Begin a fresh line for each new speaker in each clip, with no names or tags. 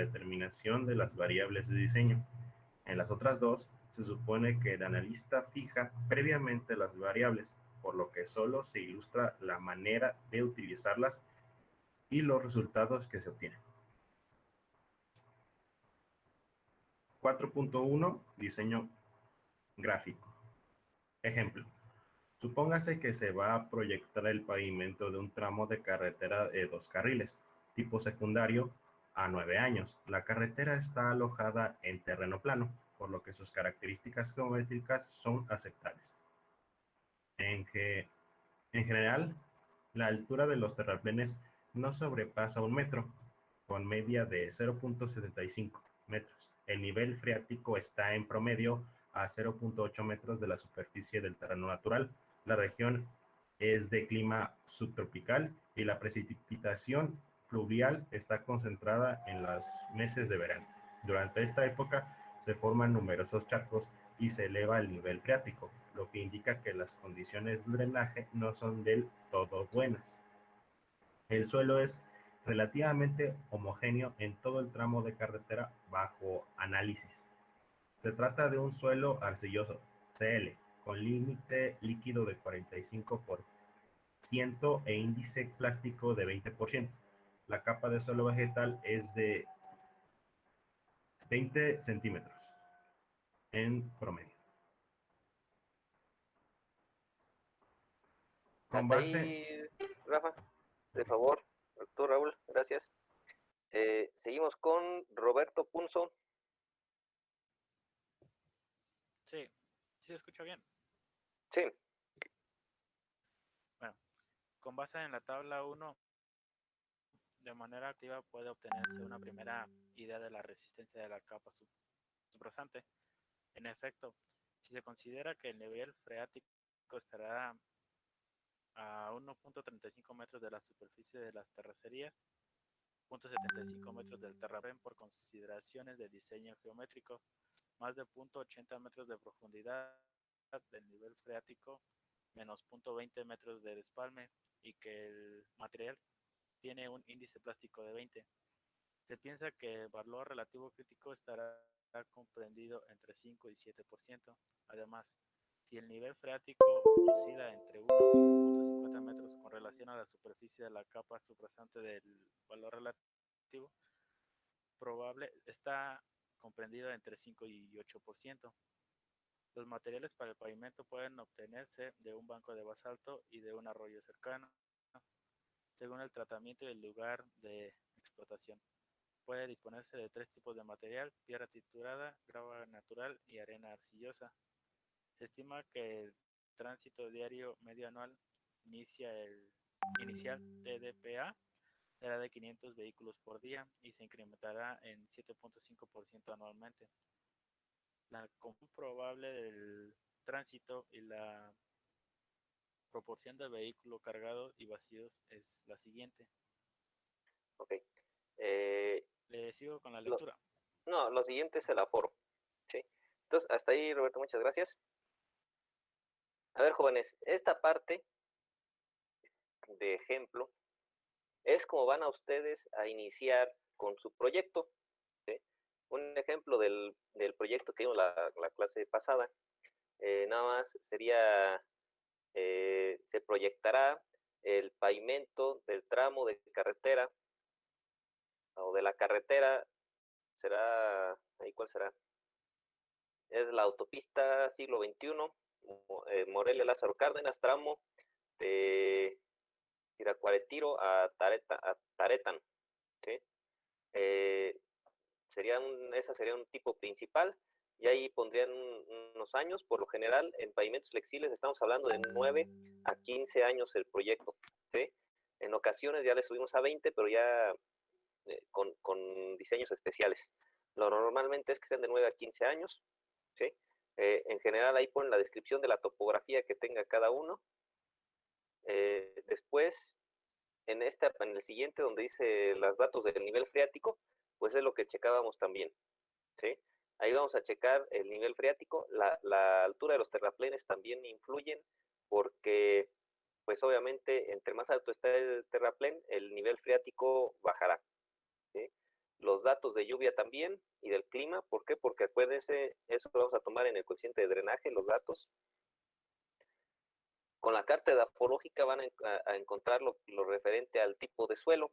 determinación de las variables de diseño. En las otras dos, se supone que el analista fija previamente las variables, por lo que solo se ilustra la manera de utilizarlas y los resultados que se obtienen. 4.1 Diseño gráfico. Ejemplo. Supóngase que se va a proyectar el pavimento de un tramo de carretera de 2 carriles, tipo secundario, a 9 años. La carretera está alojada en terreno plano, por lo que sus características geométricas son aceptables. En general, la altura de los terraplenes no sobrepasa 1 metro, con media de 0.75 metros. El nivel freático está en promedio a 0.8 metros de la superficie del terreno natural. La región es de clima subtropical y la precipitación pluvial está concentrada en los meses de verano. Durante esta época se forman numerosos charcos y se eleva el nivel freático, lo que indica que las condiciones de drenaje no son del todo buenas. El suelo es relativamente homogéneo en todo el tramo de carretera bajo análisis. Se trata de un suelo arcilloso, CL, con límite líquido de 45% e índice plástico de 20%. La capa de suelo vegetal es de 20 centímetros en promedio. Con
Hasta
base...
ahí, Rafa, de favor, doctor Raúl, gracias. Seguimos con Roberto Punzo.
Sí, ¿sí se escucha bien?
Sí.
Bueno, con base en la tabla 1, de manera activa puede obtenerse una primera idea de la resistencia de la capa subrasante. En efecto, si se considera que el nivel freático estará a 1.35 metros de la superficie de las terracerías, 0.75 metros del terraplén por consideraciones de diseño geométrico, más de 0.80 metros de profundidad del nivel freático, menos 0.20 metros de despalme, y que el material tiene un índice plástico de 20. Se piensa que el valor relativo crítico estará comprendido entre 5 y 7%. Además, si el nivel freático oscila entre 1 y 1.50 metros con relación a la superficie de la capa subrasante del valor relativo, probable está comprendido entre 5 y 8%. Los materiales para el pavimento pueden obtenerse de un banco de basalto y de un arroyo cercano, según el tratamiento y el lugar de explotación. Puede disponerse de 3 tipos de material: piedra triturada, grava natural y arena arcillosa. Se estima que el tránsito diario medio anual inicial TDPA será de 500 vehículos por día y se incrementará en 7.5% anualmente. La común probable del tránsito y la proporción de vehículos cargados y vacíos es la siguiente.
Ok.
Le sigo con la lectura.
Lo siguiente es el aforo. ¿Sí? Entonces, hasta ahí, Roberto, muchas gracias. A ver, jóvenes, esta parte de ejemplo es como van a ustedes a iniciar con su proyecto. ¿Sí? Un ejemplo del proyecto que vimos la clase pasada, nada más sería, se proyectará el pavimento del tramo de carretera o de la carretera, será, ahí cuál será, es la autopista siglo XXI, Morelia Lázaro Cárdenas, tramo de Iracuaretiro a Taretan. ¿Sí? Esa sería un tipo principal, y ahí pondrían unos años. Por lo general, en pavimentos flexibles estamos hablando de 9 a 15 años el proyecto. ¿Sí? En ocasiones ya le subimos a 20, pero ya con diseños especiales. Lo normalmente es que sean de 9 a 15 años. ¿Sí? En general ahí ponen la descripción de la topografía que tenga cada uno. Después, en el siguiente, donde dice los datos del nivel freático, pues es lo que checábamos también. ¿Sí? Ahí vamos a checar el nivel freático. La altura de los terraplenes también influyen, porque pues obviamente entre más alto está el terraplén, el nivel freático bajará. ¿Sí? los datos de lluvia también y del clima. ¿Por qué? Porque acuérdense, eso lo vamos a tomar en el coeficiente de drenaje, los datos. Con la carta edafológica van a encontrar lo referente al tipo de suelo.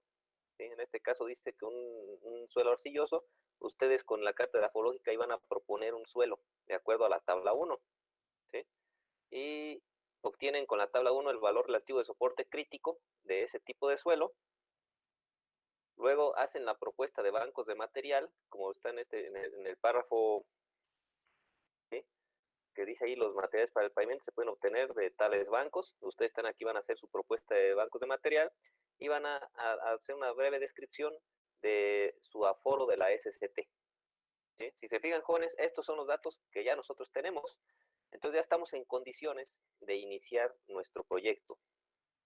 ¿Sí? En este caso dice que un suelo arcilloso, ustedes con la carta edafológica iban a proponer un suelo de acuerdo a la tabla 1. ¿Sí? Y obtienen con la tabla 1 el valor relativo de soporte crítico de ese tipo de suelo. Luego hacen la propuesta de bancos de material, como está en el párrafo, ¿sí? Que dice ahí los materiales para el pavimento se pueden obtener de tales bancos. Ustedes están aquí, van a hacer su propuesta de bancos de material y van a hacer una breve descripción de su aforo de la SCT. ¿Sí? Si se fijan, jóvenes, estos son los datos que ya nosotros tenemos. Entonces ya estamos en condiciones de iniciar nuestro proyecto.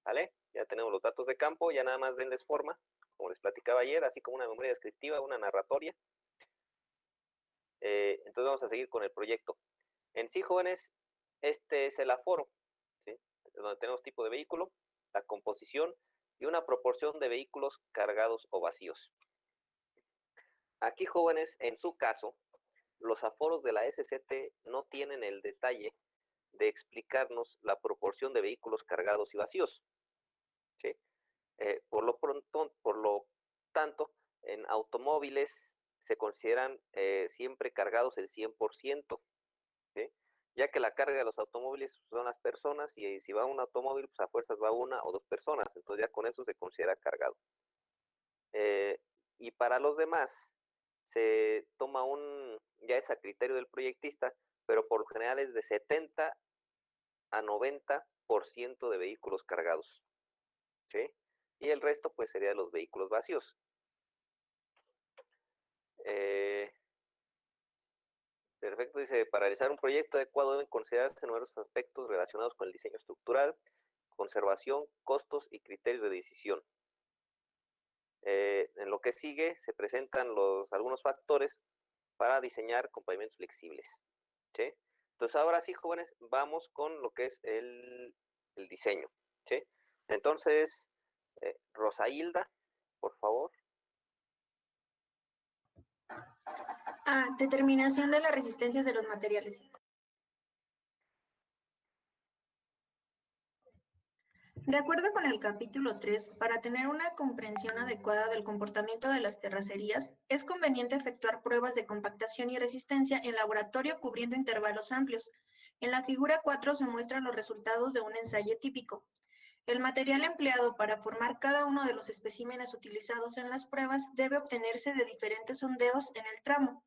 ¿Vale? Ya tenemos los datos de campo, ya nada más denles forma, como les platicaba ayer, así como una memoria descriptiva, una narratoria. Entonces vamos a seguir con el proyecto. En sí, jóvenes, este es el aforo, ¿sí? Donde tenemos tipo de vehículo, la composición y una proporción de vehículos cargados o vacíos. Aquí, jóvenes, en su caso, los aforos de la SCT no tienen el detalle de explicarnos la proporción de vehículos cargados y vacíos. ¿Sí? Por lo tanto, en automóviles se consideran siempre cargados el 100%, ¿sí? Ya que la carga de los automóviles son las personas y si va un automóvil, pues a fuerzas va una o dos personas, entonces ya con eso se considera cargado. Y para los demás se toma ya es a criterio del proyectista, pero por lo general es de 70 a 90% de vehículos cargados, ¿sí? Y el resto pues sería de los vehículos vacíos. Perfecto, dice, para realizar un proyecto adecuado deben considerarse numerosos aspectos relacionados con el diseño estructural, conservación, costos y criterios de decisión. En lo que sigue se presentan algunos factores para diseñar con pavimentos flexibles. ¿Sí? Entonces ahora sí, jóvenes, vamos con lo que es el diseño. ¿Sí? Entonces, Rosa-Hilda, por favor.
Determinación de las resistencias de los materiales. De acuerdo con el capítulo 3, para tener una comprensión adecuada del comportamiento de las terracerías, es conveniente efectuar pruebas de compactación y resistencia en laboratorio cubriendo intervalos amplios. En la figura 4 se muestran los resultados de un ensayo típico. El material empleado para formar cada uno de los especímenes utilizados en las pruebas debe obtenerse de diferentes sondeos en el tramo,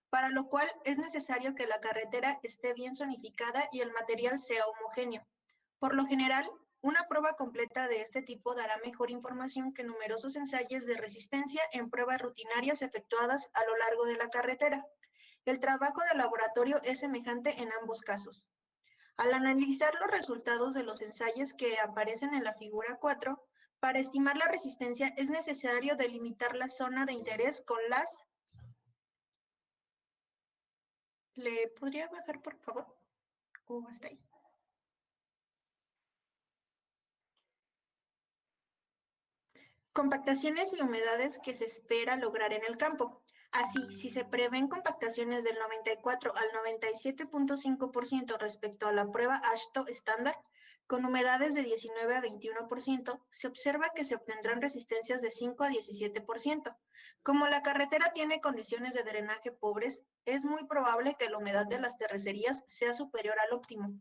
para lo cual es necesario que la carretera esté bien zonificada y el material sea homogéneo. Por lo general, una prueba completa de este tipo dará mejor información que numerosos ensayos de resistencia en pruebas rutinarias efectuadas a lo largo de la carretera. El trabajo de laboratorio es semejante en ambos casos. Al analizar los resultados de los ensayos que aparecen en la figura 4, para estimar la resistencia es necesario delimitar la zona de interés con las... ¿Le podría bajar, por favor? ¿O hasta ahí? Compactaciones y humedades que se espera lograr en el campo. Así, si se prevén compactaciones del 94 al 97.5% respecto a la prueba AASHTO estándar, con humedades de 19 a 21%, se observa que se obtendrán resistencias de 5 a 17%. Como la carretera tiene condiciones de drenaje pobres, es muy probable que la humedad de las terracerías sea superior al óptimo.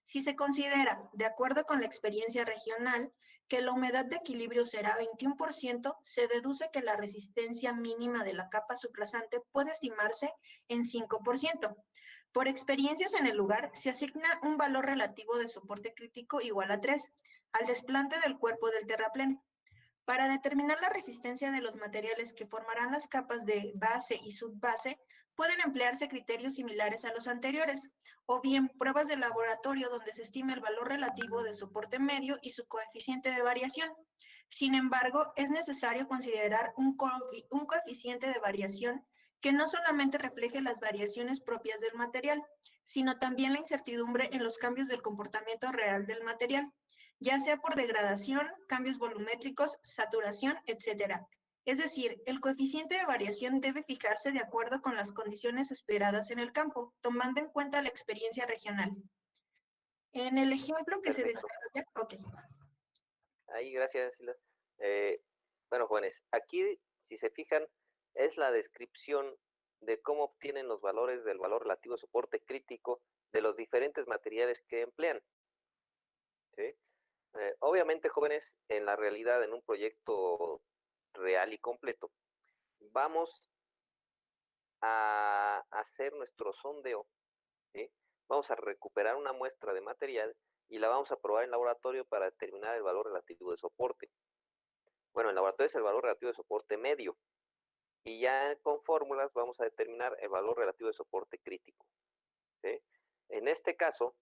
Si se considera, de acuerdo con la experiencia regional, que la humedad de equilibrio será 21%, se deduce que la resistencia mínima de la capa subrasante puede estimarse en 5%. Por experiencias en el lugar, se asigna un valor relativo de soporte crítico igual a 3 al desplante del cuerpo del terraplén. Para determinar la resistencia de los materiales que formarán las capas de base y subbase, pueden emplearse criterios similares a los anteriores, o bien pruebas de laboratorio donde se estima el valor relativo de soporte medio y su coeficiente de variación. Sin embargo, es necesario considerar un coeficiente de variación que no solamente refleje las variaciones propias del material, sino también la incertidumbre en los cambios del comportamiento real del material, ya sea por degradación, cambios volumétricos, saturación, etc. Es decir, el coeficiente de variación debe fijarse de acuerdo con las condiciones esperadas en el campo, tomando en cuenta la experiencia regional. En el ejemplo que se
Perfecto.
desarrolla, ok.
Ahí, gracias, Sila. Bueno, jóvenes, aquí, si se fijan, es la descripción de cómo obtienen los valores del valor relativo de soporte crítico de los diferentes materiales que emplean. ¿Sí? Obviamente, jóvenes, en la realidad, en un proyecto real y completo, vamos a hacer nuestro sondeo, ¿sí? Vamos a recuperar una muestra de material y la vamos a probar en laboratorio para determinar el valor relativo de soporte. Bueno, en laboratorio es el valor relativo de soporte medio y ya con fórmulas vamos a determinar el valor relativo de soporte crítico. ¿Sí? En este caso,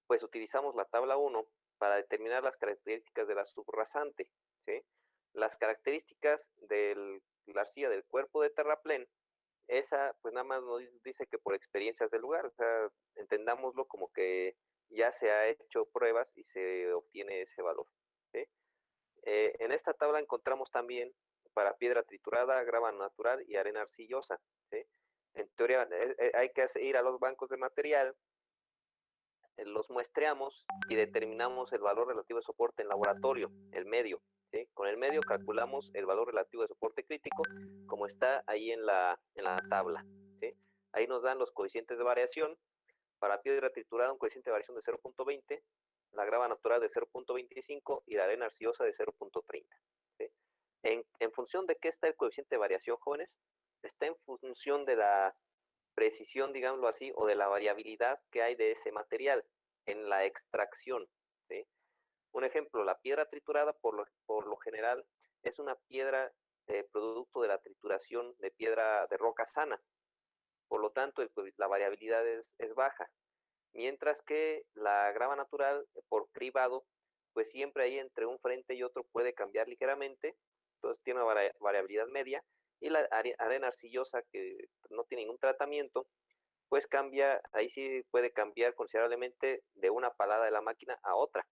pues utilizamos la tabla 1 para determinar las características de la subrasante. ¿Sí? Las características de la arcilla del cuerpo de terraplén, esa pues nada más nos dice que por experiencias del lugar, o sea, entendámoslo como que ya se ha hecho pruebas y se obtiene ese valor. ¿Sí? En esta tabla encontramos también para piedra triturada, grava natural y arena arcillosa. ¿Sí? En teoría hay que ir a los bancos de material, los muestreamos y determinamos el valor relativo de soporte en laboratorio, el medio. ¿Sí? Con el medio calculamos el valor relativo de soporte crítico como está ahí en la tabla. ¿Sí? Ahí nos dan los coeficientes de variación. Para piedra triturada un coeficiente de variación de 0.20, la grava natural de 0.25 y la arena arcillosa de 0.30. ¿Sí? En función de qué está el coeficiente de variación, jóvenes, está en función de la precisión, digámoslo así, o de la variabilidad que hay de ese material en la extracción. ¿Sí? Un ejemplo, la piedra triturada por lo general es una piedra producto de la trituración de piedra de roca sana. Por lo tanto, la variabilidad es baja. Mientras que la grava natural, por cribado, pues siempre ahí entre un frente y otro puede cambiar ligeramente, entonces tiene una variabilidad media, y la arena arcillosa, que no tiene ningún tratamiento, pues cambia, ahí sí puede cambiar considerablemente de una palada de la máquina a otra.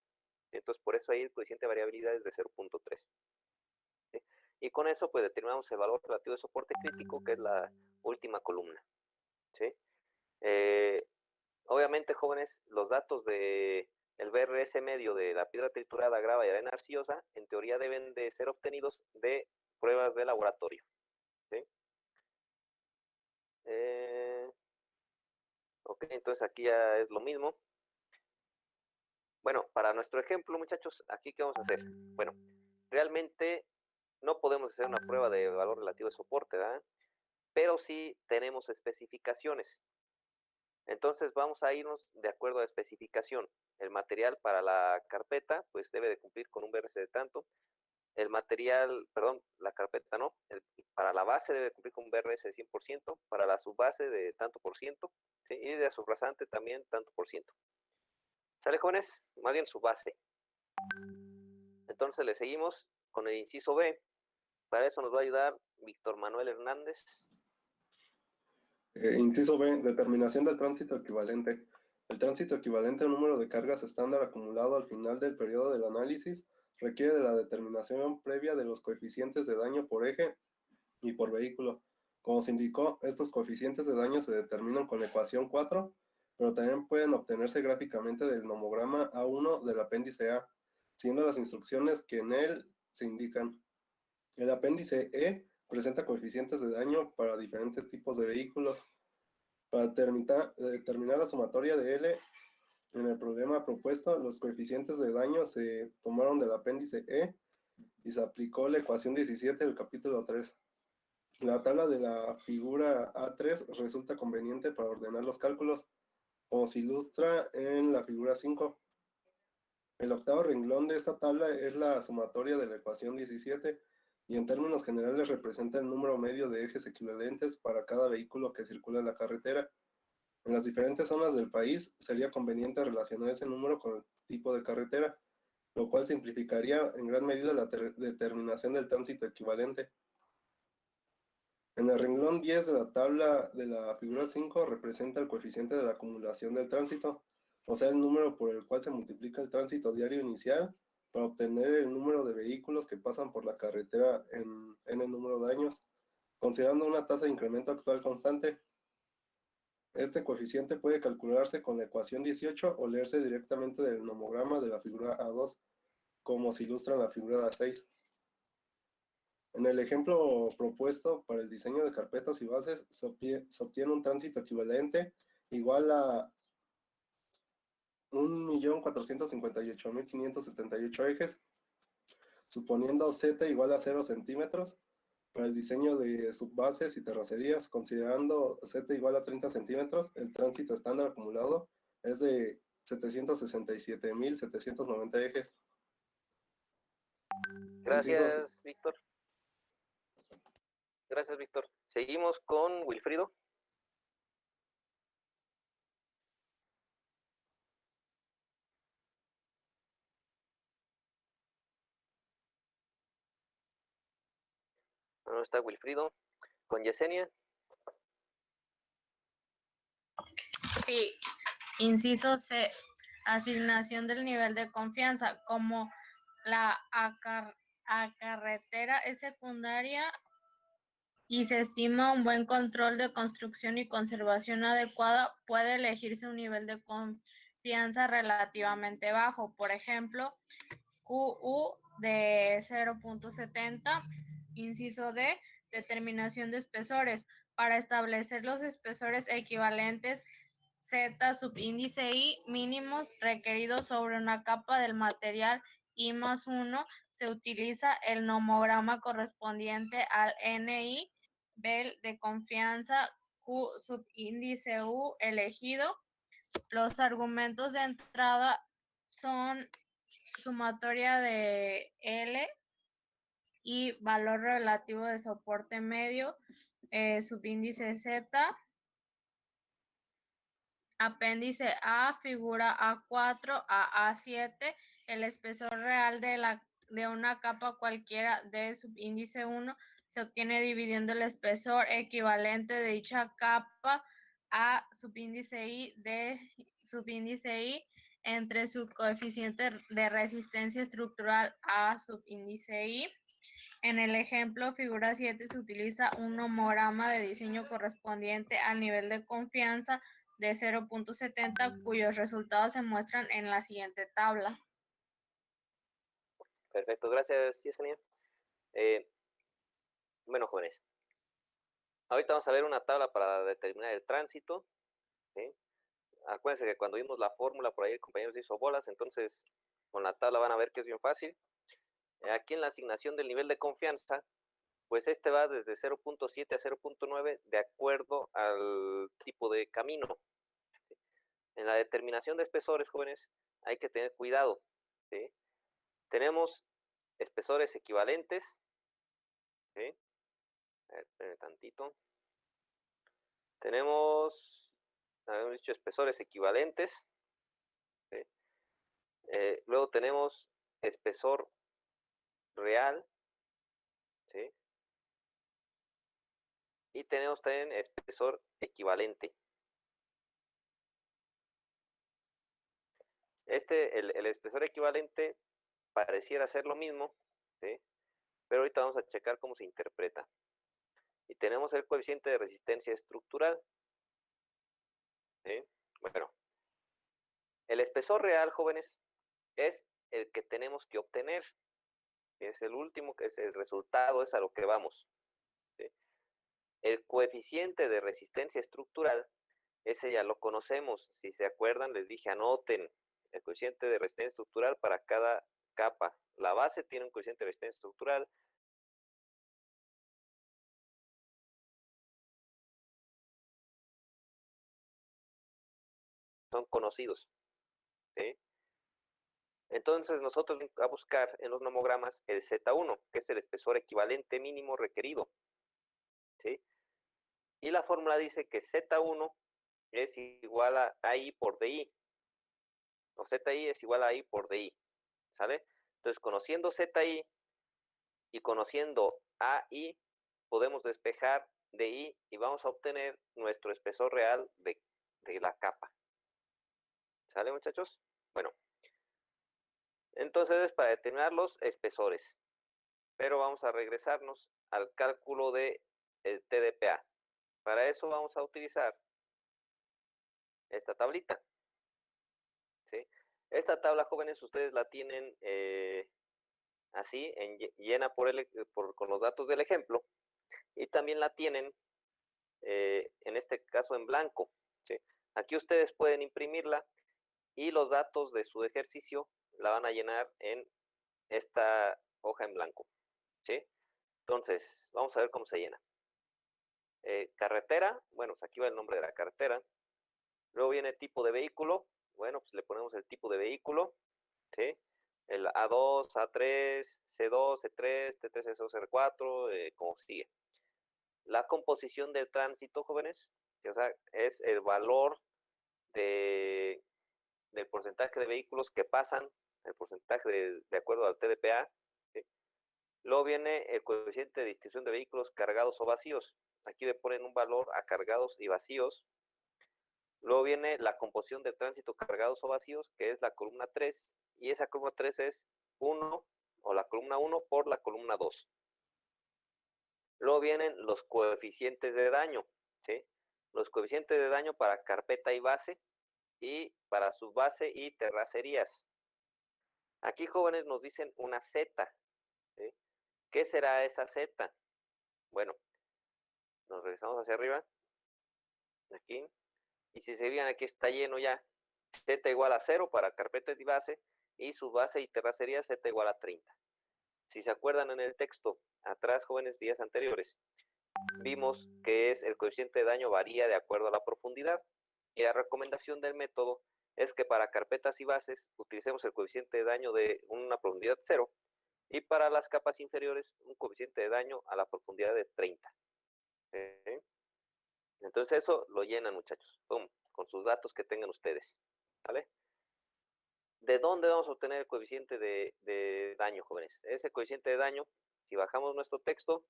Entonces, por eso ahí el coeficiente de variabilidad es de 0.3. ¿Sí? Y con eso, pues determinamos el valor relativo de soporte crítico, que es la última columna. ¿Sí? Obviamente, jóvenes, los datos de el BRS medio de la piedra triturada, grava y arena arcillosa, en teoría deben de ser obtenidos de pruebas de laboratorio. ¿Sí? Ok, entonces aquí ya es lo mismo. Bueno, para nuestro ejemplo, muchachos, aquí ¿qué vamos a hacer? Bueno, realmente no podemos hacer una prueba de valor relativo de soporte, ¿verdad? Pero sí tenemos especificaciones. Entonces vamos a irnos de acuerdo a especificación. El material para la carpeta, pues debe de cumplir con un BRC de tanto. El material, perdón, la carpeta no. Para la base debe cumplir con un BRS de 100%, para la subbase de tanto por ciento, ¿sí? Y de subrasante también tanto por ciento. ¿Sale, jóvenes? Más bien su base. Entonces le seguimos con el inciso B. Para eso nos va a ayudar Víctor Manuel Hernández.
Inciso B, determinación del tránsito equivalente. El tránsito equivalente al número de cargas estándar acumulado al final del periodo del análisis requiere de la determinación previa de los coeficientes de daño por eje y por vehículo. Como se indicó, estos coeficientes de daño se determinan con la ecuación 4, pero también pueden obtenerse gráficamente del nomograma A1 del apéndice A, siguiendo las instrucciones que en él se indican. El apéndice E presenta coeficientes de daño para diferentes tipos de vehículos. Para determinar la sumatoria de L en el problema propuesto, los coeficientes de daño se tomaron del apéndice E y se aplicó la ecuación 17 del capítulo 3. La tabla de la figura A3 resulta conveniente para ordenar los cálculos, como se ilustra en la figura 5. El octavo renglón de esta tabla es la sumatoria de la ecuación 17 y en términos generales representa el número medio de ejes equivalentes para cada vehículo que circula en la carretera. En las diferentes zonas del país sería conveniente relacionar ese número con el tipo de carretera, lo cual simplificaría en gran medida la determinación del tránsito equivalente. En el renglón 10 de la tabla de la figura 5 representa el coeficiente de la acumulación del tránsito, o sea, el número por el cual se multiplica el tránsito diario inicial para obtener el número de vehículos que pasan por la carretera en el número de años, considerando una tasa de incremento actual constante. Este coeficiente puede calcularse con la ecuación 18 o leerse directamente del nomograma de la figura A2, como se ilustra en la figura A6. En el ejemplo propuesto para el diseño de carpetas y bases, se obtiene un tránsito equivalente igual a 1.458.578 ejes, suponiendo Z igual a 0 centímetros. Para el diseño de subbases y terracerías, considerando Z igual a 30 centímetros, el tránsito estándar acumulado es de 767.790 ejes.
Gracias, Víctor. Gracias, Víctor. Seguimos con Wilfrido. ¿Dónde está Wilfrido? Con Yesenia.
Sí, inciso C, asignación del nivel de confianza. Como la carretera es secundaria y se estima un buen control de construcción y conservación adecuada, puede elegirse un nivel de confianza relativamente bajo. Por ejemplo, QU de 0.70, inciso D, determinación de espesores. Para establecer los espesores equivalentes Z subíndice I mínimos requeridos sobre una capa del material I+1, se utiliza el nomograma correspondiente al NI BEL de confianza Q subíndice U elegido. Los argumentos de entrada son sumatoria de L y valor relativo de soporte medio, subíndice Z, apéndice A, figura A4 a A7, el espesor real de una capa cualquiera de subíndice 1 se obtiene dividiendo el espesor equivalente de dicha capa a subíndice I de subíndice I entre su coeficiente de resistencia estructural a subíndice I. En el ejemplo figura 7 se utiliza un nomograma de diseño correspondiente al nivel de confianza de 0.70, cuyos resultados se muestran en la siguiente tabla.
Perfecto, gracias, Yesenia. Bueno, jóvenes, ahorita vamos a ver una tabla para determinar el tránsito, ¿sí? Acuérdense que cuando vimos la fórmula, por ahí el compañero se hizo bolas, entonces con la tabla van a ver que es bien fácil. Aquí en la asignación del nivel de confianza, pues este va desde 0.7 a 0.9 de acuerdo al tipo de camino. En la determinación de espesores, jóvenes, hay que tener cuidado, ¿sí? Tenemos espesores equivalentes, ¿sí? A ver, espérenme tantito. Tenemos, habíamos dicho espesores equivalentes, ¿sí? Luego tenemos espesor real, ¿sí? Y tenemos también espesor equivalente. El espesor equivalente pareciera ser lo mismo, ¿sí? Pero ahorita vamos a checar cómo se interpreta. Y tenemos el coeficiente de resistencia estructural, ¿sí? Bueno, el espesor real, jóvenes, es el que tenemos que obtener. Es el último, que es el resultado, es a lo que vamos, ¿sí? El coeficiente de resistencia estructural, ese ya lo conocemos. Si se acuerdan, les dije, anoten el coeficiente de resistencia estructural para cada capa. La base tiene un coeficiente de resistencia estructural. Son conocidos, ¿sí? Entonces nosotros vamos a buscar en los nomogramas el Z1, que es el espesor equivalente mínimo requerido, ¿sí? Y la fórmula dice que Z1 es igual a I por DI, o ZI es igual a I por DI, ¿sale? Entonces, conociendo ZI y conociendo AI, podemos despejar DI y vamos a obtener nuestro espesor real de la capa. ¿Sale, muchachos? Bueno, Entonces es para determinar los espesores. Pero vamos a regresarnos al cálculo de el TDPA. Para eso vamos a utilizar esta tablita. ¿Sí? Esta tabla, jóvenes, ustedes la tienen así, llena con los datos del ejemplo, y también la tienen, en este caso, en blanco. ¿Sí? Aquí ustedes pueden imprimirla y los datos de su ejercicio la van a llenar en esta hoja en blanco. ¿Sí? Entonces, vamos a ver cómo se llena. Carretera, bueno, pues aquí va el nombre de la carretera. Luego viene tipo de vehículo, bueno, pues le ponemos el tipo de vehículo, ¿sí? El A2, A3, C2, C3, T3, C2, C4, como sigue. La composición del tránsito, jóvenes, o sea, es el valor del porcentaje de vehículos que pasan, el porcentaje de acuerdo al TDPA. ¿Sí? Luego viene el coeficiente de distribución de vehículos cargados o vacíos. Aquí le ponen un valor a cargados y vacíos. Luego viene la composición de tránsito cargados o vacíos, que es la columna 3, y esa columna 3 es 1, o la columna 1 por la columna 2. Luego vienen los coeficientes de daño, ¿sí? Los coeficientes de daño para carpeta y base, y para subbase y terracerías. Aquí, jóvenes, nos dicen una Z, ¿sí? ¿Qué será esa Z? Bueno, nos regresamos hacia arriba, aquí, y si se fijan, aquí está lleno ya. Z igual a 0 para carpeta y base, y subbase y terracería Z igual a 30. Si se acuerdan en el texto, atrás, jóvenes, días anteriores, vimos que el coeficiente de daño varía de acuerdo a la profundidad, y la recomendación del método es que para carpetas y bases utilicemos el coeficiente de daño de una profundidad 0, y para las capas inferiores un coeficiente de daño a la profundidad de 30. ¿Sí? Entonces eso lo llenan, muchachos, ¡pum!, con sus datos que tengan ustedes, ¿vale? ¿De dónde vamos a obtener el coeficiente de daño, jóvenes? Ese coeficiente de daño, si bajamos nuestro texto,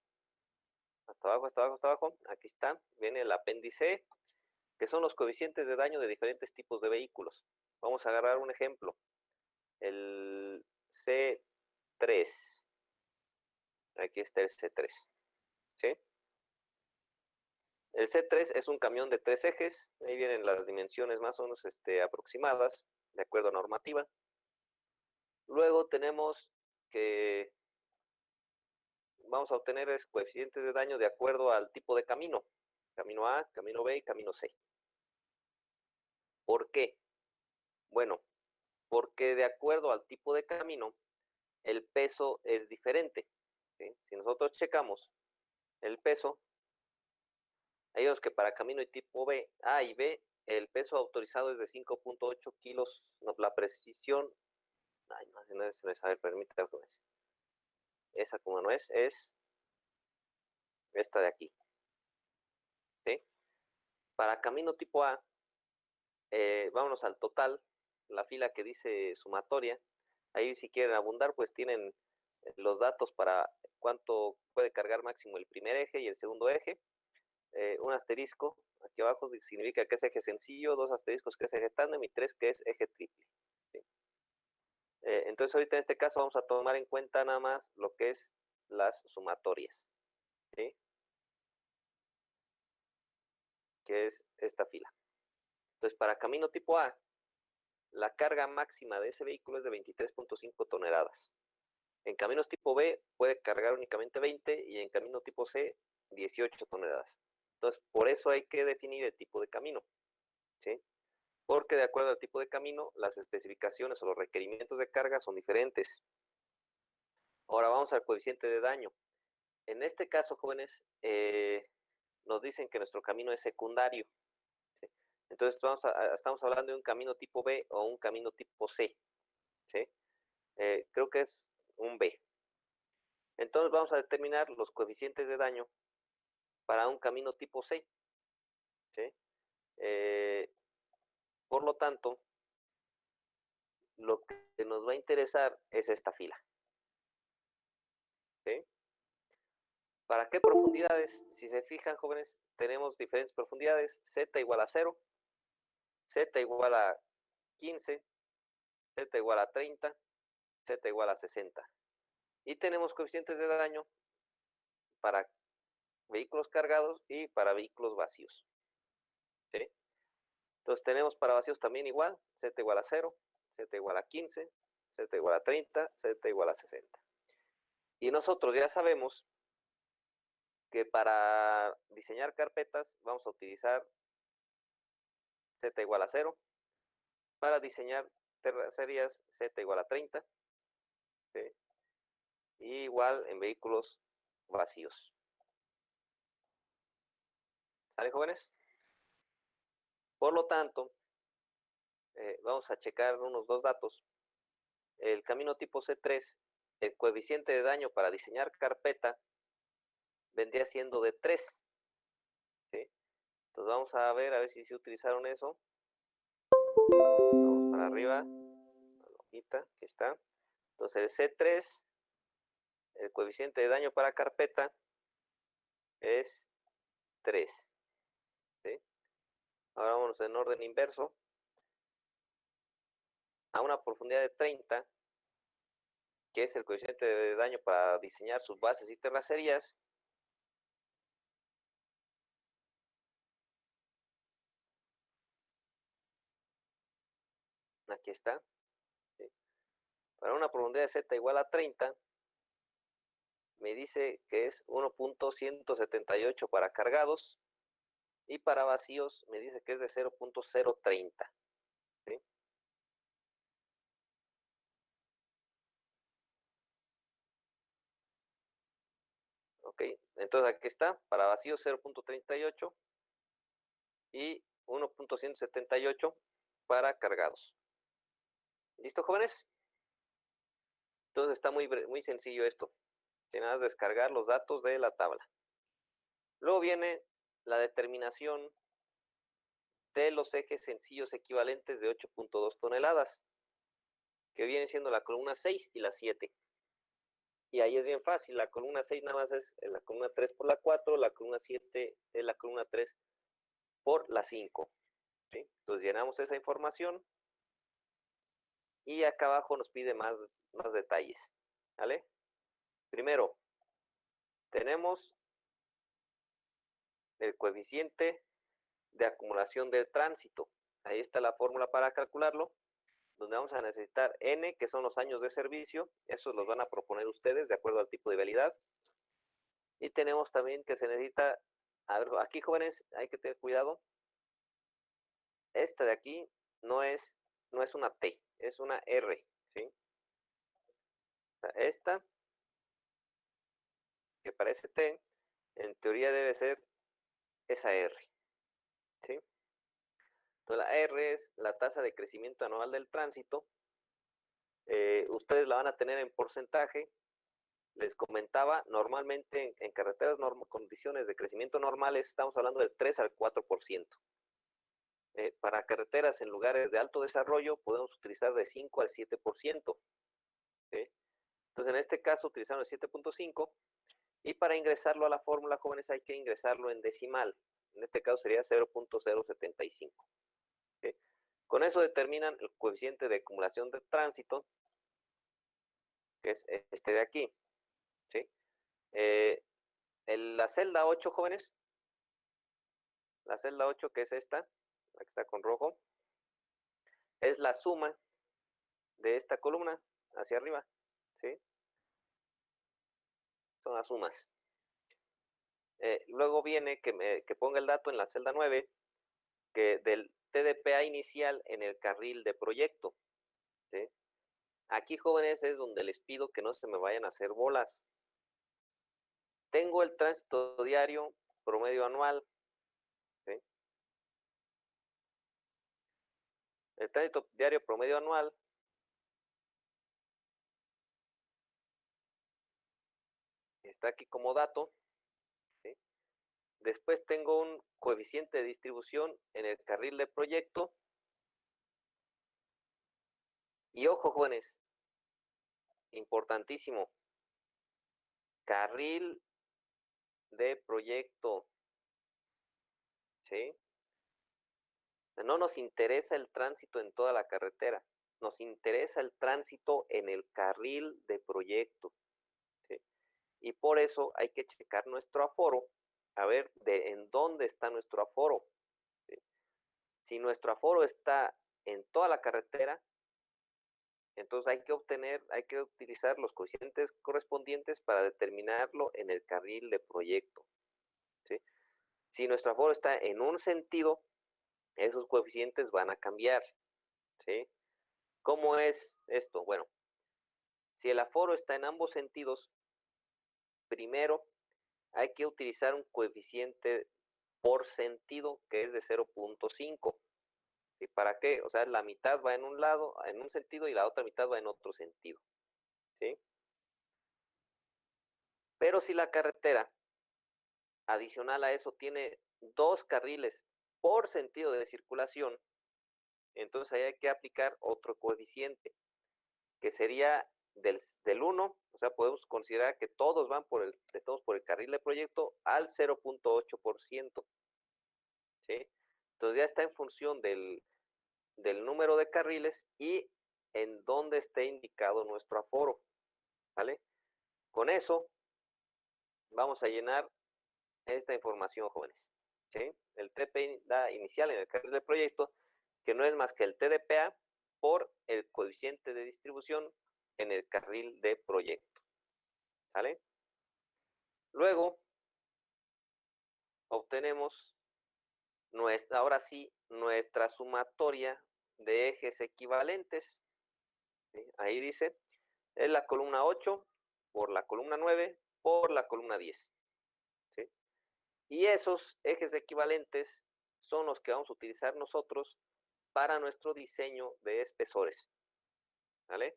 hasta abajo, hasta abajo, hasta abajo, aquí está, viene el apéndice, que son los coeficientes de daño de diferentes tipos de vehículos. Vamos a agarrar un ejemplo, el C3, aquí está el C3, ¿sí? El C3 es un camión de 3 ejes, ahí vienen las dimensiones más o menos aproximadas, de acuerdo a normativa. Luego tenemos que vamos a obtener coeficientes de daño de acuerdo al tipo de camino. Camino A, camino B y camino C. ¿Por qué? Bueno, porque de acuerdo al tipo de camino, el peso es diferente. ¿Sí? Si nosotros checamos el peso, hay vemos que para camino y tipo B, A y B, el peso autorizado es de 5.8 kilos. No, la precisión, ay, no es, a ver, permítame. Esa como no es esta de aquí. ¿Sí? Para camino tipo A, vámonos al total, la fila que dice sumatoria. Ahí si quieren abundar, pues tienen los datos para cuánto puede cargar máximo el primer eje y el segundo eje. Un asterisco aquí abajo significa que es eje sencillo, 2 asteriscos que es eje tándem y 3 que es eje triple. ¿Sí? Entonces ahorita en este caso vamos a tomar en cuenta nada más lo que es las sumatorias. ¿Sí? Que es esta fila. Entonces para camino tipo A, la carga máxima de ese vehículo es de 23.5 toneladas. En caminos tipo B puede cargar únicamente 20 y en camino tipo C 18 toneladas. Entonces, por eso hay que definir el tipo de camino, ¿sí? Porque de acuerdo al tipo de camino, las especificaciones o los requerimientos de carga son diferentes. Ahora vamos al coeficiente de daño. En este caso, jóvenes, nos dicen que nuestro camino es secundario, ¿sí? Entonces, estamos hablando de un camino tipo B o un camino tipo C, ¿sí? Creo que es un B. Entonces vamos a determinar los coeficientes de daño para un camino tipo C. ¿Sí? Por lo tanto, lo que nos va a interesar es esta fila. ¿Sí? ¿Para qué profundidades? Si se fijan, jóvenes, tenemos diferentes profundidades. Z igual a 0, Z igual a 15, Z igual a 30, Z igual a 60. Y tenemos coeficientes de daño para vehículos cargados y para vehículos vacíos. ¿Sí? Entonces tenemos para vacíos también igual, Z igual a 0, Z igual a 15, Z igual a 30, Z igual a 60. Y nosotros ya sabemos que para diseñar carpetas vamos a utilizar Z igual a 0. Para diseñar terracerías, Z igual a 30. ¿Sí? Y igual en vehículos vacíos. ¿Sale, jóvenes? Por lo tanto, vamos a checar unos dos datos. El camino tipo C3, el coeficiente de daño para diseñar carpeta vendría siendo de 3. ¿Sí? Entonces vamos a ver si se utilizaron eso. Vamos para arriba. La hojita, aquí está. Entonces el C3, el coeficiente de daño para carpeta es 3. ¿Sí? Ahora vamos en orden inverso. A una profundidad de 30, que es el coeficiente de daño para diseñar sus bases y terracerías, aquí está. ¿Sí? Para una profundidad de Z igual a 30, me dice que es 1.178 para cargados y para vacíos me dice que es de 0.030. ¿Sí? Ok, entonces aquí está, para vacíos 0.38 y 1.178 para cargados. ¿Listo, jóvenes? Entonces está muy sencillo esto. Tiene nada más descargar los datos de la tabla. Luego viene la determinación de los ejes sencillos equivalentes de 8.2 toneladas, que viene siendo la columna 6 y la 7. Y ahí es bien fácil, la columna 6 nada más es la columna 3 por la 4, la columna 7 es la columna 3 por la 5. ¿Sí? Entonces llenamos esa información y acá abajo nos pide más detalles. ¿Vale? Primero, tenemos el coeficiente de acumulación del tránsito. Ahí está la fórmula para calcularlo, donde vamos a necesitar N, que son los años de servicio. Esos los van a proponer ustedes de acuerdo al tipo de vialidad. Y tenemos también que se necesita, a ver, aquí jóvenes, hay que tener cuidado. Esta de aquí no es una T, es una R, ¿sí? O sea, esta, que parece T, en teoría debe ser esa R, ¿sí? Entonces la R es la tasa de crecimiento anual del tránsito. Ustedes la van a tener en porcentaje. Les comentaba, normalmente en carreteras condiciones de crecimiento normales estamos hablando del 3 al 4%. Para carreteras en lugares de alto desarrollo podemos utilizar de 5 al 7%. ¿Sí? Entonces en este caso utilizaron el 7.5 y para ingresarlo a la fórmula, jóvenes, hay que ingresarlo en decimal. En este caso sería 0.075. ¿Sí? Con eso determinan el coeficiente de acumulación de tránsito, que es este de aquí. ¿Sí? La celda 8, jóvenes, la celda 8, que es esta, la que está con rojo, es la suma de esta columna hacia arriba, ¿sí? Son las sumas. Luego viene que ponga el dato en la celda 9, que del TDPA inicial en el carril de proyecto, ¿sí? Aquí, jóvenes, es donde les pido que no se me vayan a hacer bolas. Tengo el tránsito diario promedio anual, ¿sí? El tránsito diario promedio anual está aquí como dato, ¿sí? Después tengo un coeficiente de distribución en el carril de proyecto. Y ojo, jóvenes, importantísimo, carril de proyecto, ¿sí? No nos interesa el tránsito en toda la carretera, nos interesa el tránsito en el carril de proyecto, ¿sí? Y por eso hay que checar nuestro aforo, a ver en dónde está nuestro aforo, ¿sí? Si nuestro aforo está en toda la carretera, entonces hay que utilizar los coeficientes correspondientes para determinarlo en el carril de proyecto, ¿sí? Si nuestro aforo está en un sentido, esos coeficientes van a cambiar, ¿sí? ¿Cómo es esto? Bueno, si el aforo está en ambos sentidos, primero hay que utilizar un coeficiente por sentido que es de 0.5. ¿Sí? ¿Para qué? O sea, la mitad va en un lado, en un sentido, y la otra mitad va en otro sentido, ¿sí? Pero si la carretera, adicional a eso, tiene 2 carriles por sentido de circulación, entonces ahí hay que aplicar otro coeficiente, que sería del 1, o sea, podemos considerar que todos van todos por el carril de proyecto al 0.8%, ¿sí? Entonces ya está en función del número de carriles y en dónde esté indicado nuestro aforo, ¿vale? Con eso vamos a llenar esta información, jóvenes, ¿sí? El TP da inicial en el carril del proyecto, que no es más que el TDPA por el coeficiente de distribución en el carril de proyecto, ¿vale? Luego obtenemos ahora sí, nuestra sumatoria de ejes equivalentes, ¿sí? Ahí dice, es la columna 8 por la columna 9 por la columna 10, ¿sí? Y esos ejes equivalentes son los que vamos a utilizar nosotros para nuestro diseño de espesores, ¿vale?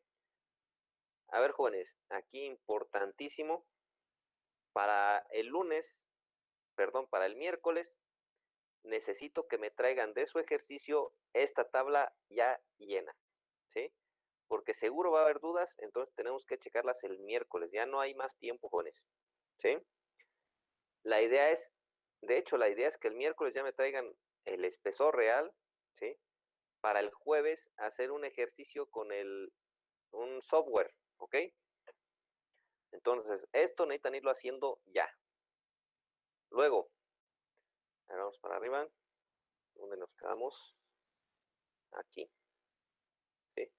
A ver, jóvenes, aquí importantísimo, para el para el miércoles, necesito que me traigan de su ejercicio esta tabla ya llena, ¿sí? Porque seguro va a haber dudas, entonces tenemos que checarlas el miércoles, ya no hay más tiempo, jóvenes, ¿sí? La idea es, de hecho, la idea es que el miércoles ya me traigan el espesor real, ¿sí? Para el jueves hacer un ejercicio con un software, ¿ok? Entonces, esto necesitan irlo haciendo ya. Luego, vamos para arriba, ¿dónde nos quedamos? Aquí, ¿sí?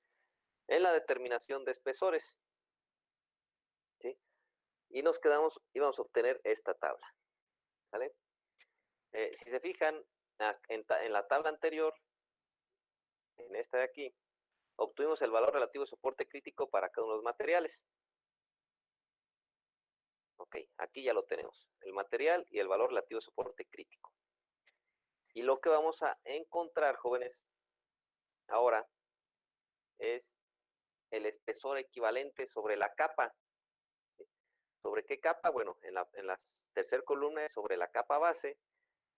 En la determinación de espesores, ¿sí? Y nos quedamos, y vamos a obtener esta tabla, ¿vale? Si se fijan, en la tabla anterior, en esta de aquí, obtuvimos el valor relativo de soporte crítico para cada uno de los materiales. Ok, aquí ya lo tenemos, el material y el valor relativo de soporte crítico. Y lo que vamos a encontrar, jóvenes, ahora es el espesor equivalente sobre la capa. ¿Sobre qué capa? Bueno, en la tercera columna es sobre la capa base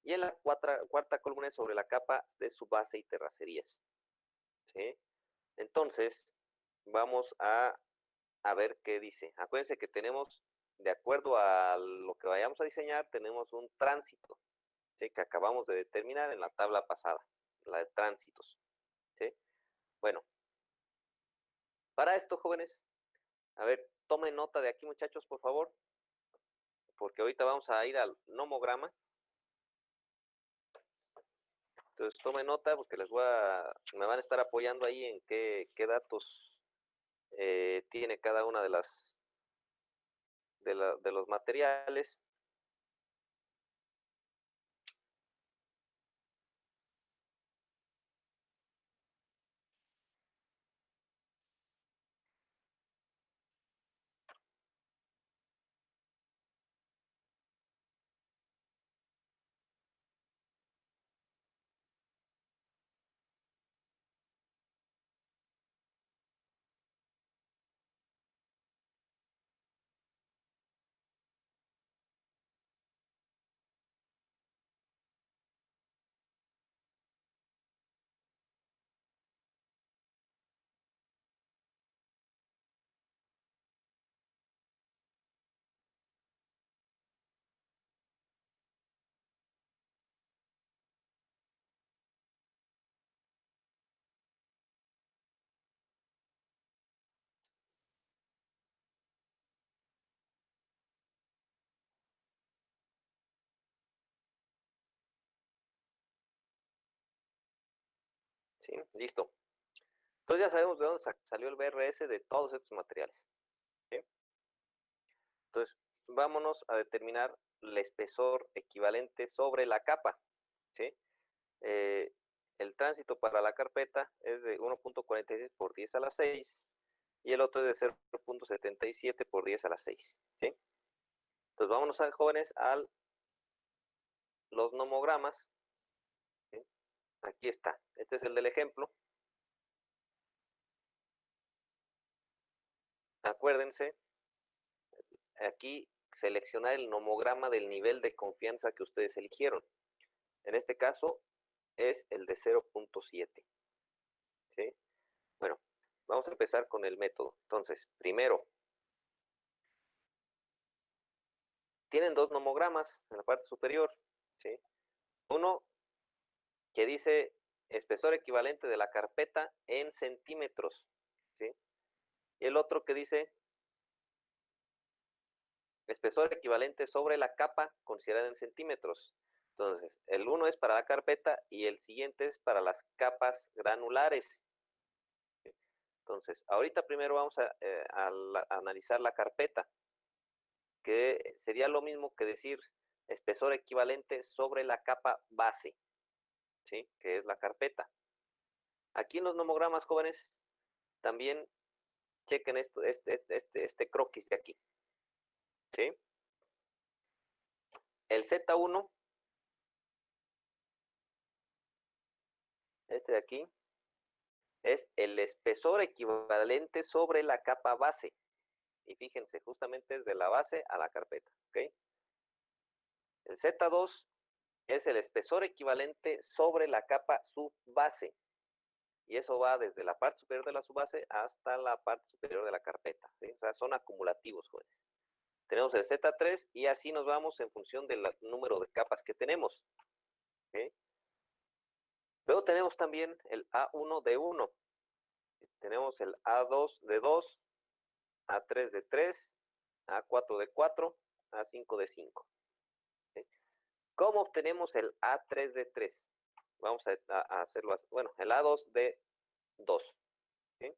y en la cuarta columna es sobre la capa de subbase y terracerías, ¿sí? Entonces, vamos a ver qué dice. Acuérdense que tenemos, de acuerdo a lo que vayamos a diseñar, tenemos un tránsito, ¿sí? Que acabamos de determinar en la tabla pasada, la de tránsitos, ¿sí? Bueno, para esto, jóvenes, a ver, tomen nota de aquí, muchachos, por favor, porque ahorita vamos a ir al nomograma. Entonces, tomen nota porque me van a estar apoyando ahí en qué datos tiene cada una de los materiales. ¿Sí? Listo. Entonces ya sabemos de dónde salió el BRS de todos estos materiales. ¿Sí? Entonces, vámonos a determinar el espesor equivalente sobre la capa. ¿Sí? El tránsito para la carpeta es de 1.46 por 10 a la 6 y el otro es de 0.77 por 10 a la 6. ¿Sí? Entonces vámonos, jóvenes, a los nomogramas. ¿Sí? Aquí está. Este es el del ejemplo. Acuérdense, aquí seleccionar el nomograma del nivel de confianza que ustedes eligieron. En este caso es el de 0.7. ¿Sí? Bueno, vamos a empezar con el método. Entonces, primero, tienen dos nomogramas en la parte superior. ¿Sí? Uno que dice espesor equivalente de la carpeta en centímetros. ¿Sí? Y el otro que dice espesor equivalente sobre la capa considerada en centímetros. Entonces, el uno es para la carpeta y el siguiente es para las capas granulares. Entonces, ahorita primero vamos a analizar la carpeta, que sería lo mismo que decir espesor equivalente sobre la capa base, ¿sí? Que es la carpeta. Aquí en los nomogramas, jóvenes, también chequen esto, este croquis de aquí, ¿sí? El Z1, este de aquí, es el espesor equivalente sobre la capa base. Y fíjense, justamente es de la base a la carpeta, ¿ok? El Z2 es el espesor equivalente sobre la capa subbase. Y eso va desde la parte superior de la subbase hasta la parte superior de la carpeta, ¿sí? O sea, son acumulativos, jóvenes. Tenemos el Z3 y así nos vamos en función del número de capas que tenemos, ¿sí? Luego tenemos también el A1 de 1. Tenemos el A2 de 2, A3 de 3, A4 de 4, A5 de 5. ¿Sí? ¿Cómo obtenemos el A3 de 3? Vamos a hacerlo así. Bueno, el A2 de 2. ¿Sí?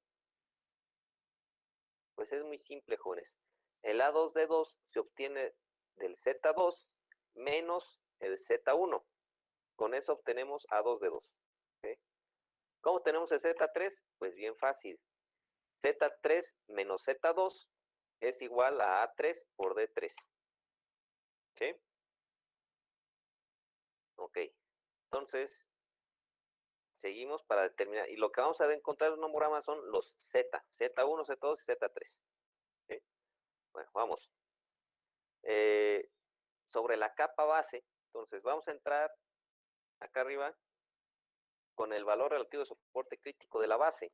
Pues es muy simple, jóvenes. El A2 de 2 se obtiene del Z2 menos el Z1. Con eso obtenemos A2 de 2. ¿Sí? ¿Cómo tenemos el Z3? Pues bien fácil. Z3 menos Z2 es igual a A3 por D3. ¿Sí? Ok. Entonces, seguimos para determinar. Y lo que vamos a encontrar en un nomograma son los Z. Z1, Z2 y Z3. ¿Sí? Bueno, vamos. Sobre la capa base, entonces vamos a entrar acá arriba con el valor relativo de soporte crítico de la base.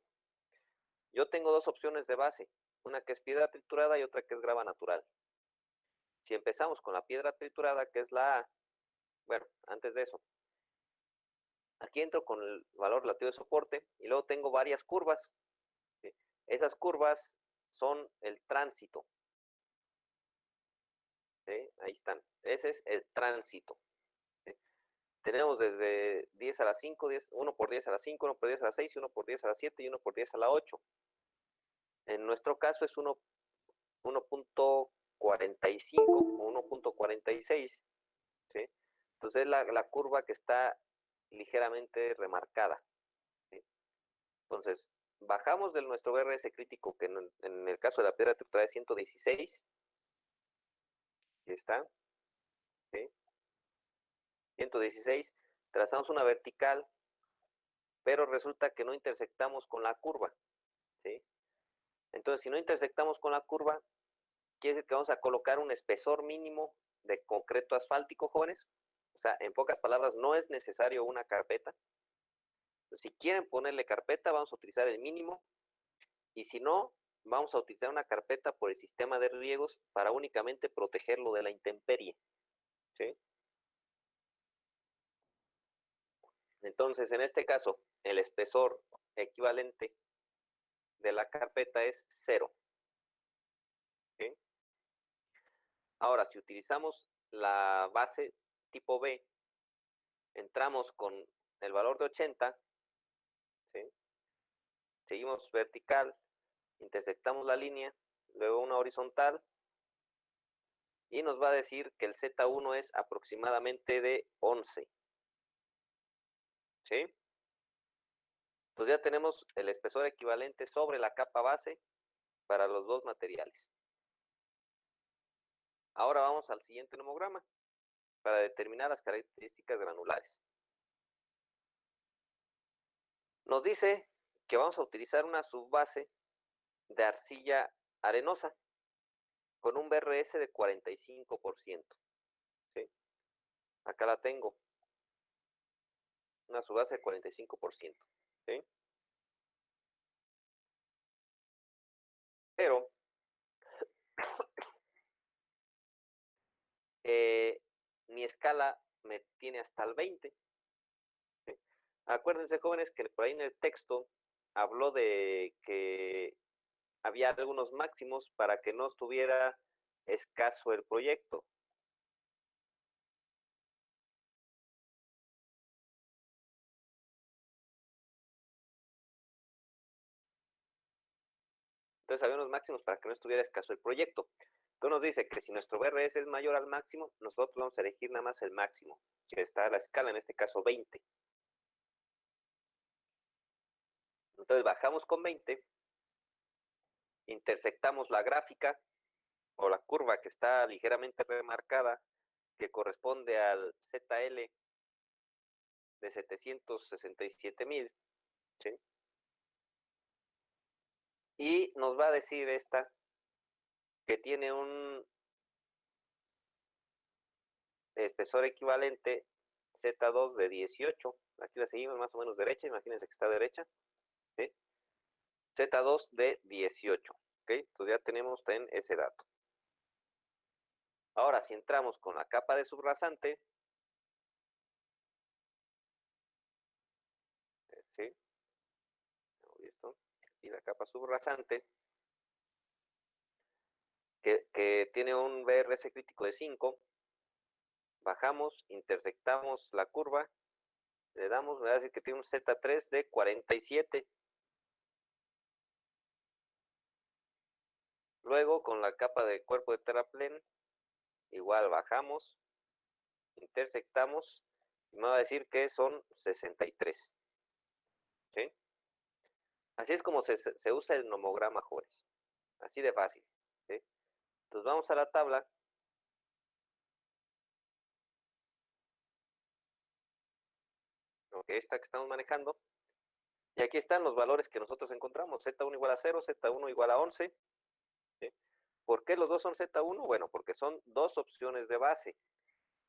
Yo tengo dos opciones de base. Una que es piedra triturada y otra que es grava natural. Si empezamos con la piedra triturada, que es la A, bueno, antes de eso, aquí entro con el valor relativo de soporte y luego tengo varias curvas. ¿Sí? Esas curvas son el tránsito. ¿Sí? Ahí están. Ese es el tránsito. ¿Sí? Tenemos desde 10 a la 5, 1 por 10 a la 5, 1 por 10 a la 6, 1 por 10 a la 7 y 1 por 10 a la 8. En nuestro caso es 1.45 o 1.46. ¿Sí? Entonces es la curva que está ligeramente remarcada. ¿Sí? Entonces, bajamos de nuestro BRS crítico, que en el caso de la piedra triturada es 116. Ahí está. ¿Sí? 116. Trazamos una vertical, pero resulta que no intersectamos con la curva. ¿Sí? Entonces, si no intersectamos con la curva, quiere decir que vamos a colocar un espesor mínimo de concreto asfáltico, jóvenes. O sea, en pocas palabras, no es necesario una carpeta. Si quieren ponerle carpeta, vamos a utilizar el mínimo. Y si no, vamos a utilizar una carpeta por el sistema de riegos para únicamente protegerlo de la intemperie. ¿Sí? Entonces, en este caso, el espesor equivalente de la carpeta es 0. ¿Sí? Ahora, si utilizamos la base tipo B, entramos con el valor de 80, ¿sí? ¿sí? Seguimos vertical, intersectamos la línea, luego una horizontal, y nos va a decir que el Z1 es aproximadamente de 11. ¿Sí? Entonces ya tenemos el espesor equivalente sobre la capa base para los dos materiales. Ahora vamos al siguiente nomograma para determinar las características granulares. Nos dice que vamos a utilizar una subbase de arcilla arenosa con un BRS de 45%. ¿Sí? Acá la tengo. Una subbase de 45%. ¿Sí? Pero mi escala me tiene hasta el 20. ¿Sí? Acuérdense, jóvenes, que por ahí en el texto habló de que había algunos máximos para que no estuviera escaso el proyecto. Entonces había unos máximos para que no estuviera escaso el proyecto. Entonces nos dice que si nuestro BRS es mayor al máximo, nosotros vamos a elegir nada más el máximo, que está a la escala, en este caso 20. Entonces bajamos con 20, intersectamos la gráfica o la curva que está ligeramente remarcada, que corresponde al ZL de 767,000, ¿sí? Y nos va a decir esta que tiene un espesor equivalente Z2 de 18. Aquí la seguimos más o menos derecha, imagínense que está derecha. ¿Sí? Z2 de 18. ¿Ok? Entonces ya tenemos también ese dato. Ahora, si entramos con la capa de subrasante, ¿sí? ¿Listo? Y la capa subrasante, que tiene un BRS crítico de 5, bajamos, intersectamos la curva, le damos, me va a decir que tiene un Z3 de 47. Luego, con la capa de cuerpo de terraplén, igual bajamos, intersectamos, y me va a decir que son 63. ¿Sí? Así es como se usa el nomograma, jóvenes. Así de fácil. ¿Sí? Entonces vamos a la tabla. Esta que estamos manejando. Y aquí están los valores que nosotros encontramos. Z1 igual a 0, Z1 igual a 11. ¿Sí? ¿Por qué los dos son Z1? Bueno, porque son dos opciones de base.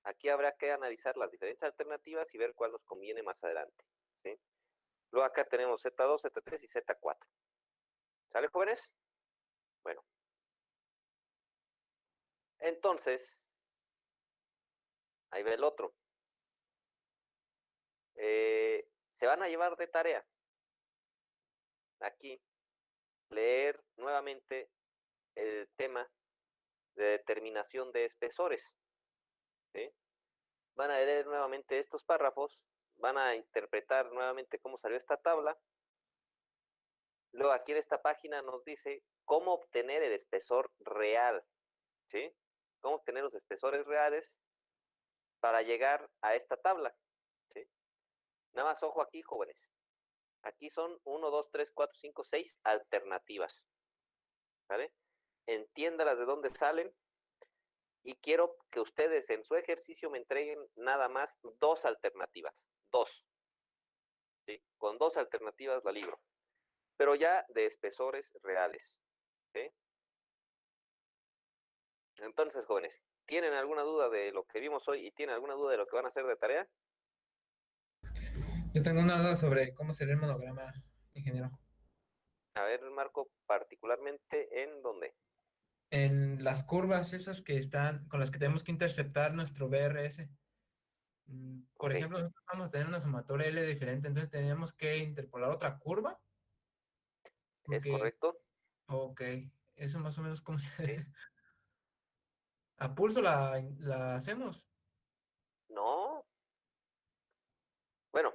Aquí habrá que analizar las diferentes alternativas y ver cuál nos conviene más adelante. ¿Sí? Luego acá tenemos Z2, Z3 y Z4. ¿Sale, jóvenes? Bueno. Entonces, ahí ve el otro. Se van a llevar de tarea aquí leer nuevamente el tema de determinación de espesores. ¿Sí? Van a leer nuevamente estos párrafos, van a interpretar nuevamente cómo salió esta tabla. Luego aquí en esta página nos dice cómo obtener el espesor real. ¿Sí? Cómo obtener los espesores reales para llegar a esta tabla. ¿Sí? Nada más ojo aquí, jóvenes. Aquí son 1, 2, 3, 4, 5, 6 alternativas. ¿Vale? Entiéndalas de dónde salen. Y quiero que ustedes en su ejercicio me entreguen nada más 2 alternativas. 2. ¿Sí? Con 2 alternativas la libro. Pero ya de espesores reales. ¿Sí? Entonces, jóvenes, ¿tienen alguna duda de lo que vimos hoy y tienen alguna duda de lo que van a hacer de tarea?
Yo tengo una duda sobre cómo sería el monograma, ingeniero.
A ver, Marco, particularmente ¿en dónde?
En las curvas esas que están, con las que tenemos que interceptar nuestro BRS. Por
Ok,
ejemplo, nosotros vamos a tener una sumatoria L diferente, entonces tenemos que interpolar otra curva.
es
Porque,
correcto.
ok, eso más o menos cómo se...
¿Sí?
A pulso la hacemos.
No, bueno,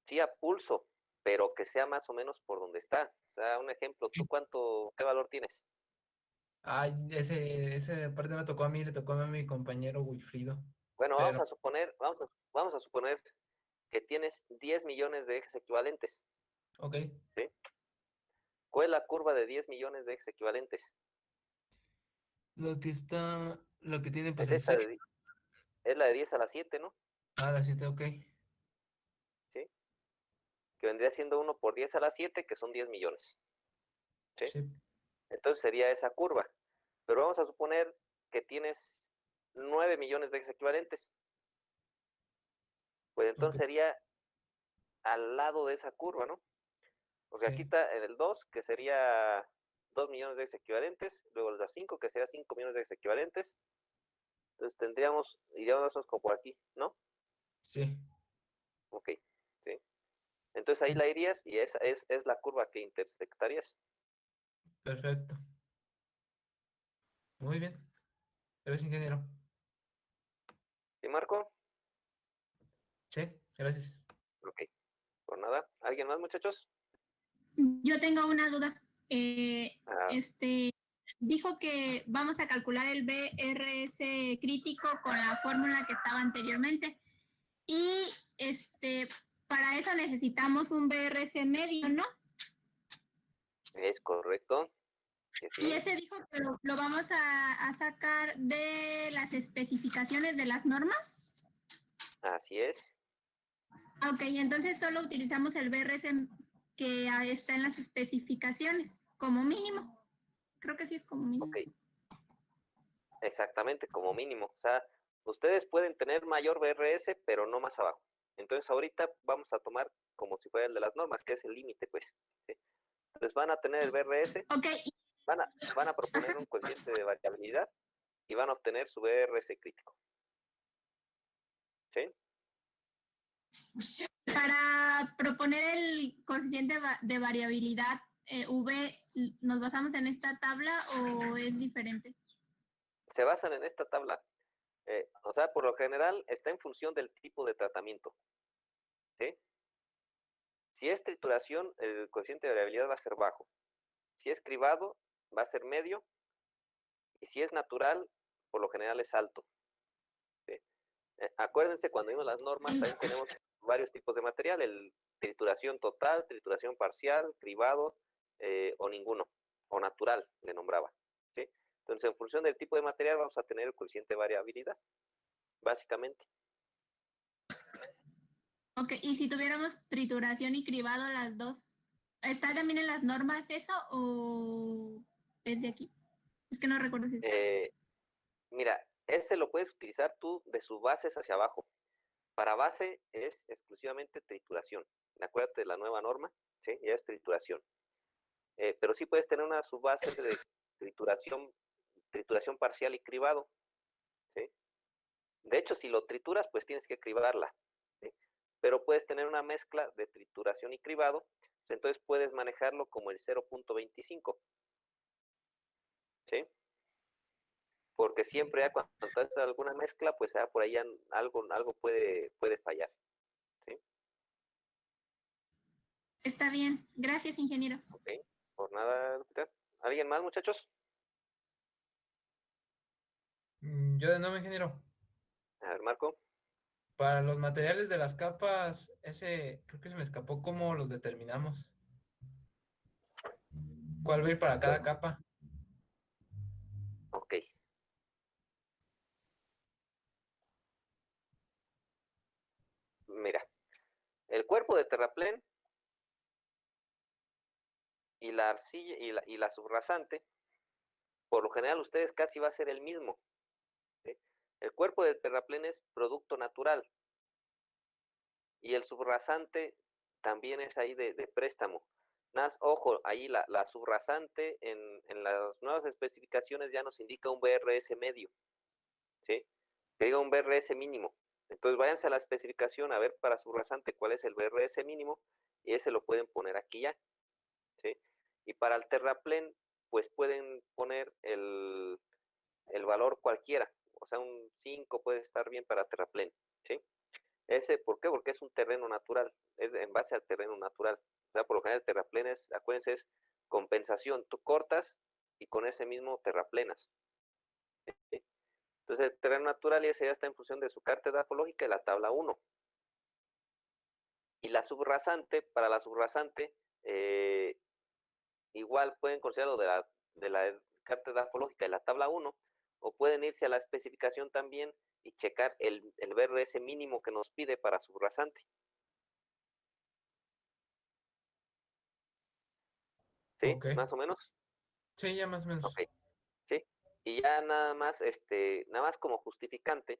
sí a pulso, pero que sea más o menos por donde está. O sea, un ejemplo, ¿tú qué valor tienes?
Ay, ese parte me tocó a mí, le tocó a mi compañero Wilfrido.
Bueno,
Pero,
vamos a suponer que tienes 10 millones de ejes equivalentes.
ok.
¿Sí? ¿Cuál es la curva de 10 millones de ejes equivalentes?
Lo que tiene pues
Es
el
esta
6.
es la de 10 a la 7, ¿no?
Ah, la 7, ok.
¿Sí? Que vendría siendo 1 por 10 a la 7, que son 10 millones. ¿Sí?
Sí,
Entonces sería esa curva. Pero vamos a suponer que tienes 9 millones de ejes equivalentes. Pues entonces
ok.
sería al lado de esa curva, ¿no? Porque aquí
Sí,
está el 2, que sería 2 millones de ejes equivalentes, luego la 5, que sería 5 millones de ejes equivalentes. Entonces iríamos nosotros como por aquí, ¿no?
sí.
Ok, ¿sí? Entonces ahí la irías y esa es la curva que intersectarías.
Perfecto. Muy bien. Gracias, ingeniero.
¿Sí, Marco?
Sí, gracias.
Ok, por nada. ¿Alguien más, muchachos?
Yo tengo una duda.
Ah,
Dijo que vamos a calcular el BRS crítico con la fórmula que estaba anteriormente. Y para eso necesitamos un BRS medio, ¿no?
es correcto. Que
Y
sí,
ese dijo que lo vamos a sacar de las especificaciones de las normas.
así es.
Ok, entonces solo utilizamos el BRS que está en las especificaciones como mínimo. Creo que sí es como mínimo.
Ok, exactamente, como mínimo. O sea, ustedes pueden tener mayor BRS, pero no más abajo. Entonces ahorita vamos a tomar como si fuera el de las normas, que es el límite, pues. ¿Sí? Entonces van a tener el BRS,
Ok,
van a proponer un coeficiente de variabilidad y van a obtener su BRS crítico. ¿Sí?
para proponer el coeficiente de variabilidad V, ¿nos basamos en esta tabla o es diferente?
Se basan en esta tabla. O sea, por lo general está en función del tipo de tratamiento. ¿Sí? Si es trituración, el coeficiente de variabilidad va a ser bajo. Si es cribado, va a ser medio. Y si es natural, por lo general es alto. ¿Sí? Acuérdense, cuando vimos las normas, también tenemos varios tipos de material: el trituración total, trituración parcial, cribado o ninguno, o natural, le nombraba. ¿Sí? Entonces, en función del tipo de material, vamos a tener el coeficiente de variabilidad, básicamente.
Ok, y si tuviéramos trituración y cribado las dos, ¿está también en las normas eso o es de aquí? Es que no recuerdo si está.
Mira, ese lo puedes utilizar tú de sus bases hacia abajo. Para base es exclusivamente trituración. Acuérdate de la nueva norma, ¿sí? Ya es trituración. Pero sí puedes tener una subbase de trituración parcial y cribado, ¿sí? De hecho, si lo trituras, pues tienes que cribarla, ¿sí? Pero puedes tener una mezcla de trituración y cribado, entonces puedes manejarlo como el 0.25, ¿sí? Porque siempre cuando haces alguna mezcla, pues por ahí algo puede fallar, ¿sí?
Está bien, gracias, ingeniero.
Ok, por nada, doctor. ¿Alguien más, muchachos?
Yo de nuevo, ingeniero.
A ver, Marco.
Para los materiales de las capas, ese creo que se me escapó cómo los determinamos. ¿Cuál va a ir para cada capa?
Ok. Mira, el cuerpo de terraplén y la arcilla y la subrasante, por lo general ustedes casi va a ser el mismo, ¿sí? El cuerpo del terraplén es producto natural y el subrasante también es ahí de préstamo. Ojo, ahí la subrasante en las nuevas especificaciones ya nos indica un BRS medio, ¿sí? Que diga un BRS mínimo. Entonces váyanse a la especificación a ver para subrasante cuál es el BRS mínimo y ese lo pueden poner aquí ya, ¿sí? Y para el terraplén, pues pueden poner el valor cualquiera, o sea, un 5 puede estar bien para terraplén, ¿sí? ¿Por qué? Porque es un terreno natural, es en base al terreno natural. O sea, por lo general el terraplenes, acuérdense, es compensación. Tú cortas y con ese mismo terraplenas. ¿Sí? Entonces, el terreno natural ese ya está en función de su carta edafológica y la tabla 1. Y la subrasante, para la subrasante, igual pueden considerarlo de la carta edafológica y la tabla 1, o pueden irse a la especificación también y checar el BRS mínimo que nos pide para subrasante. ¿Sí?
Ok.
¿Más o menos?
Sí, ya más o menos.
Ok. ¿Sí? Y ya nada más como justificante,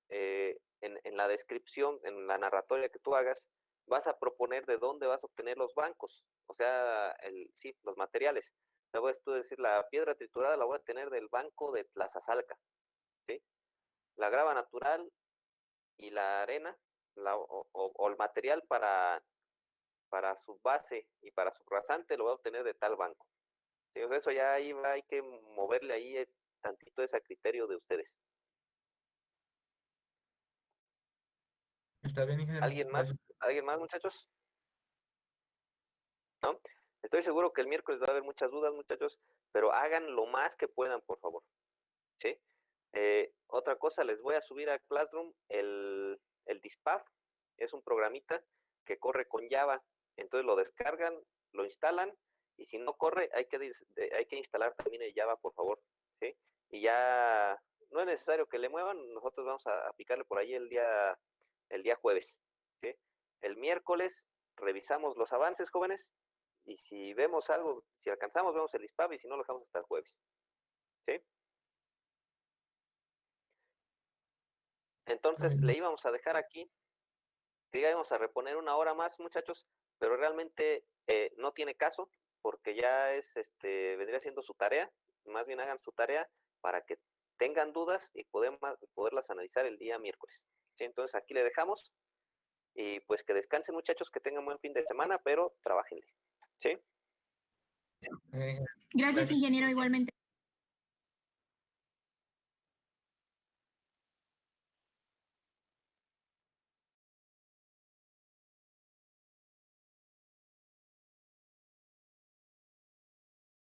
en la descripción, en la narratoria que tú hagas, vas a proponer de dónde vas a obtener los bancos, o sea, sí, los materiales. O sea, puedes tú decir, la piedra triturada la voy a tener del banco de Tlazazalca, ¿sí? La grava natural y la arena, o el material para su base y para su rasante lo voy a obtener de tal banco. ¿Sí? O sea, eso ya ahí hay que moverle ahí tantito ese criterio de ustedes.
Está bien, ingeniero. Gracias.
¿Alguien más, muchachos? ¿No? Estoy seguro que el miércoles va a haber muchas dudas, muchachos, pero hagan lo más que puedan, por favor. ¿Sí? Otra cosa, les voy a subir a Classroom el Dispaf. Es un programita que corre con Java. Entonces lo descargan, lo instalan, y si no corre, hay que instalar también el Java, por favor. ¿Sí? Y ya no es necesario que le muevan, nosotros vamos a aplicarle por ahí el día jueves. ¿Sí? El miércoles revisamos los avances, jóvenes, y si vemos algo, si alcanzamos, vemos el Dispaf, y si no, lo dejamos hasta el jueves. ¿Sí? Entonces le íbamos a dejar aquí, que íbamos a reponer una hora más, muchachos, pero realmente no tiene caso, porque ya vendría siendo su tarea. Más bien hagan su tarea para que tengan dudas y poderlas analizar el día miércoles. ¿Sí? Entonces aquí le dejamos, y pues que descansen, muchachos, que tengan buen fin de semana, pero trabajenle. ¿Sí?
Gracias, ingeniero, igualmente.